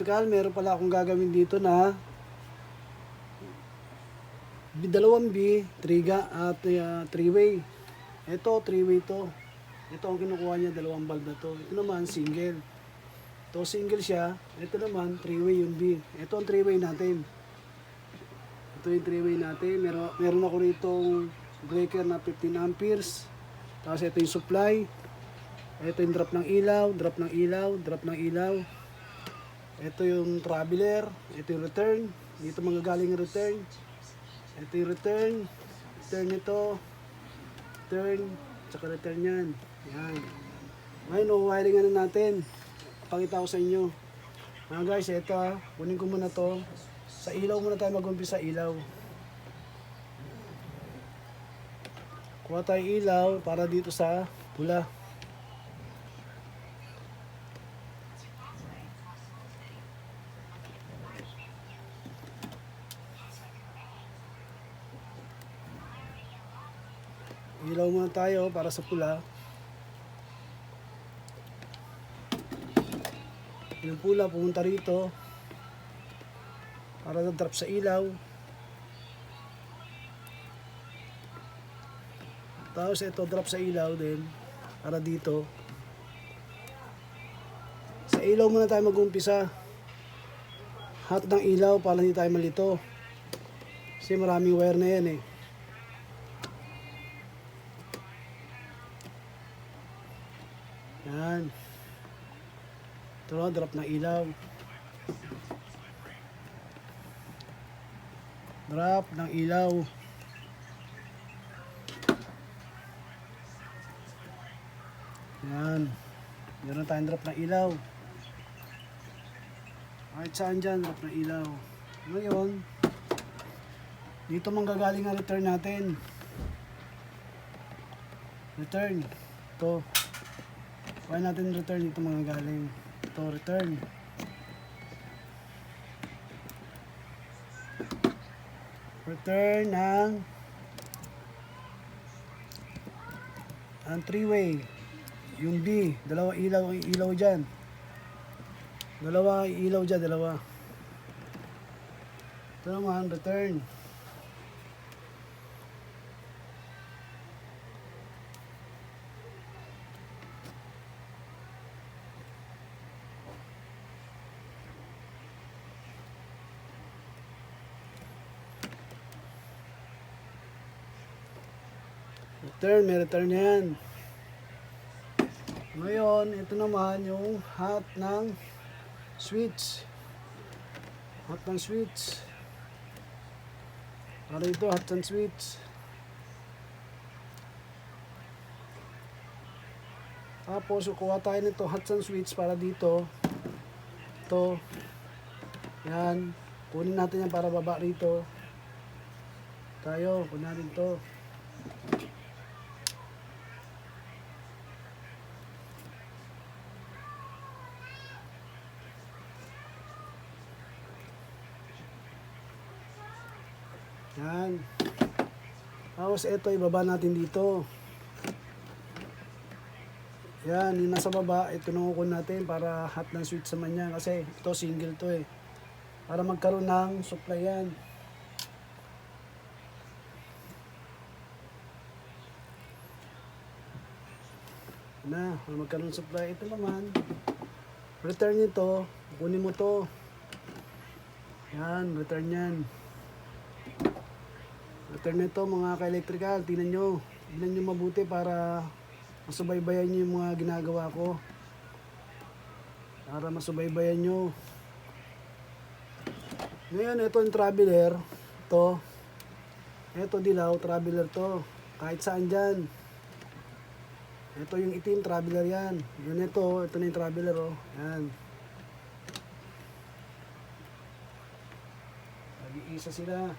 ka-electrical, meron pala akong gagawin dito na dalawang B, 3-way. Ito, 3-way to. Ito ang kinukuha niya, dalawang bulb na to. Ito naman, single. Ito, single siya. Ito naman, 3-way yung B. Ito ang 3-way natin. Ito yung 3-way natin. Meron ako rito breaker na 15 amperes. Tapos ito yung supply. Ito yung drop ng ilaw, drop ng ilaw, drop ng ilaw. Ito yung traveler. Ito yung return. Dito manggagaling yung return. Ito yung return. Return nito. Return. Tsaka return yan. Yan. Ngayon, wiring na natin. Pakita ko sa inyo. Mga guys, ito kunin ko muna to. Sa ilaw muna tayo mag-umpisa ilaw. Kuha tayo ilaw para dito sa pula. Ilaw muna tayo para sa pula. Yung pula pumunta rito para na-drop sa ilaw. Tapos ito drop sa ilaw din para dito. Sa ilaw muna tayo mag-umpisa. Hot ng ilaw para hindi tayo malito. Kasi maraming wire na yan eh. Yan. Ito na, drop ng ilaw. Drop ng ilaw. Yan. Meron tayong drop ng ilaw. Kahit saan dyan, drop ng ilaw. Ngayon, dito manggagaling ang return natin. Return. Ito. Kuha natin return dito manggagaling. Ito, return. Return ng 3-way. Yung B, dalawa ilaw dyan. Dalawa ilaw dyan, dalawa. Ito naman, return. Return, may return yan. Ngayon, ito naman yung hot ng switch. Hot ng switch. Para ito, hot ng switch. Tapos, kuha tayo nito, hot ng switch para dito. Ito. Yan. Kunin natin yan para baba rito. Tayo, kunin natin ito. Yan. Tapos ito ibaba natin dito. Yan, yung nasa baba, ito nangukun natin para hot ng switch naman yan. Kasi ito single to eh. Para magkaroon ng supply yan. Na, para magkaroon ng supply. Ito naman, return nito, kunin mo to. Yan, return yan. Return nito mga ka-electrical, tingnan nyo mabuti para masubaybayan nyo yung mga ginagawa ko. Para masubaybayan nyo. Ngayon, ito yung traveler. Ito dilaw, traveler to. Kahit saan dyan. Ito yung itim, traveler yan. Yun ito na yung traveler oh. Yan. Nag-iisa sila.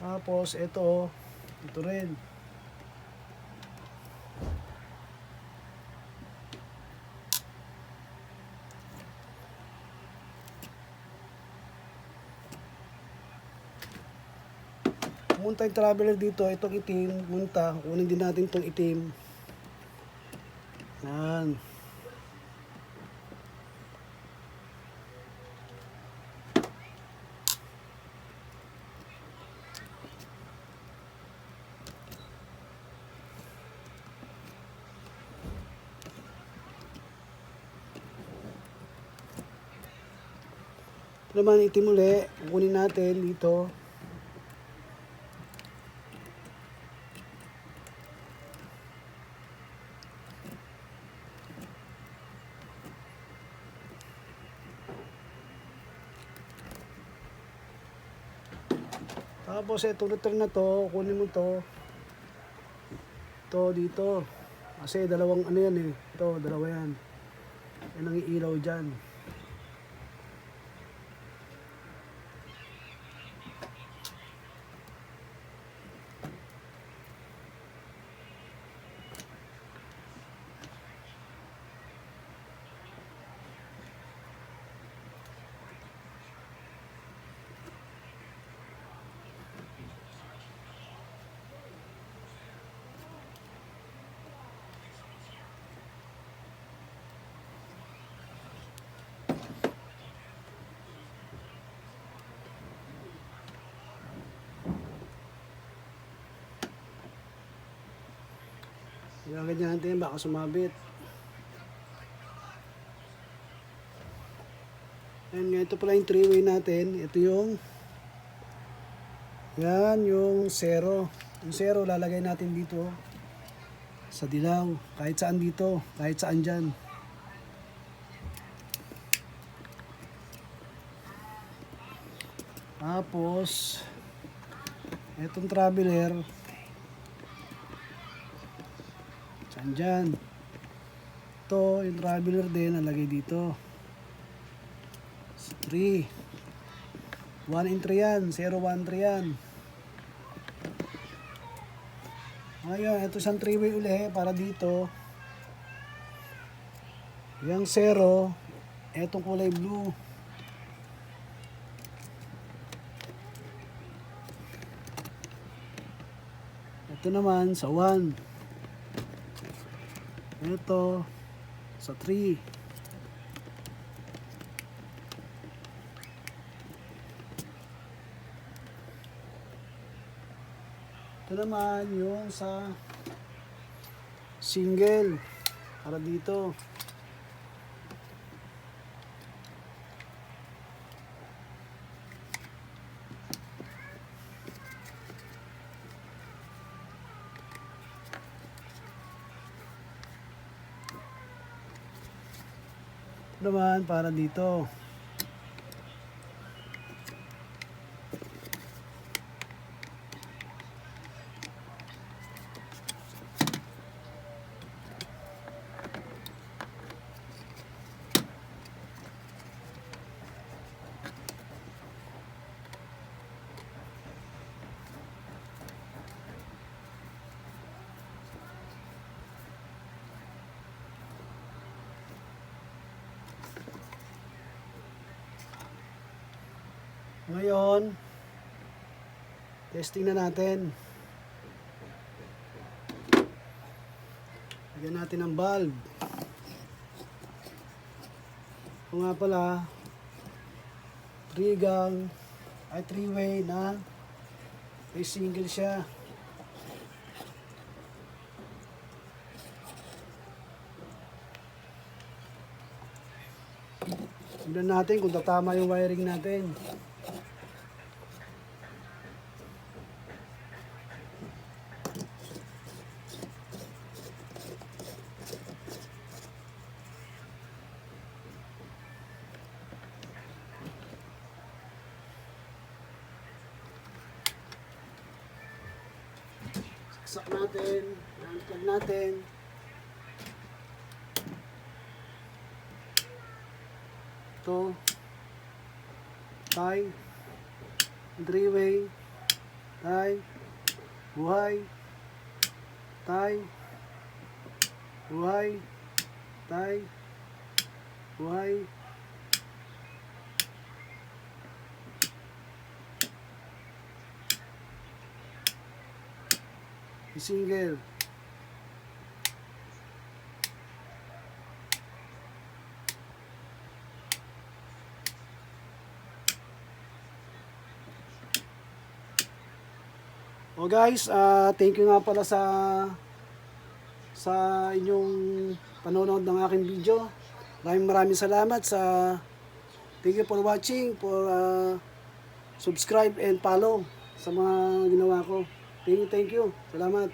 Tapos ito rin. pumunta yung traveler dito, itong itim, pumunta, kunin din natin itong itim. Yan. Ito naman itim uli, kunin natin dito. Tapos itong return na to, kunin mo to. Ito dito. Kasi dalawang ano yan eh. Ito, dalawa yan. Yan ang iilaw dyan. Ganyan natin, baka sumabit. Ayan nga, ito pala yung 3-way natin. Ito yung yan, yung 0. Yung 0 lalagay natin dito sa dilaw. Kahit saan dito, kahit saan dyan. Tapos etong traveler dyan. Ito, yung traveler din, nalagay dito. 3. 1 and 3 yan. 0, 1, 3 yan. Ngayon, ito isang 3-way uli para dito. Yung 0, etong kulay blue. Ito naman sa 1. Ito sa 3. Ito naman yung sa single para dito. Naman para dito. Ngayon, testing na natin. Lagyan natin ang bulb. Ito nga pala, 3-way na may single siya. Tignan natin kung tatama yung wiring natin. Saksak natin, unplug natin. Ito, tie, 3-way, tie, buhay, tie, buhay, tie, buhay. yung single. O guys, thank you nga pala sa inyong panonood ng aking video. Maraming salamat thank you for watching, for subscribe and follow sa mga ginawa ko. Thank you. Salamat.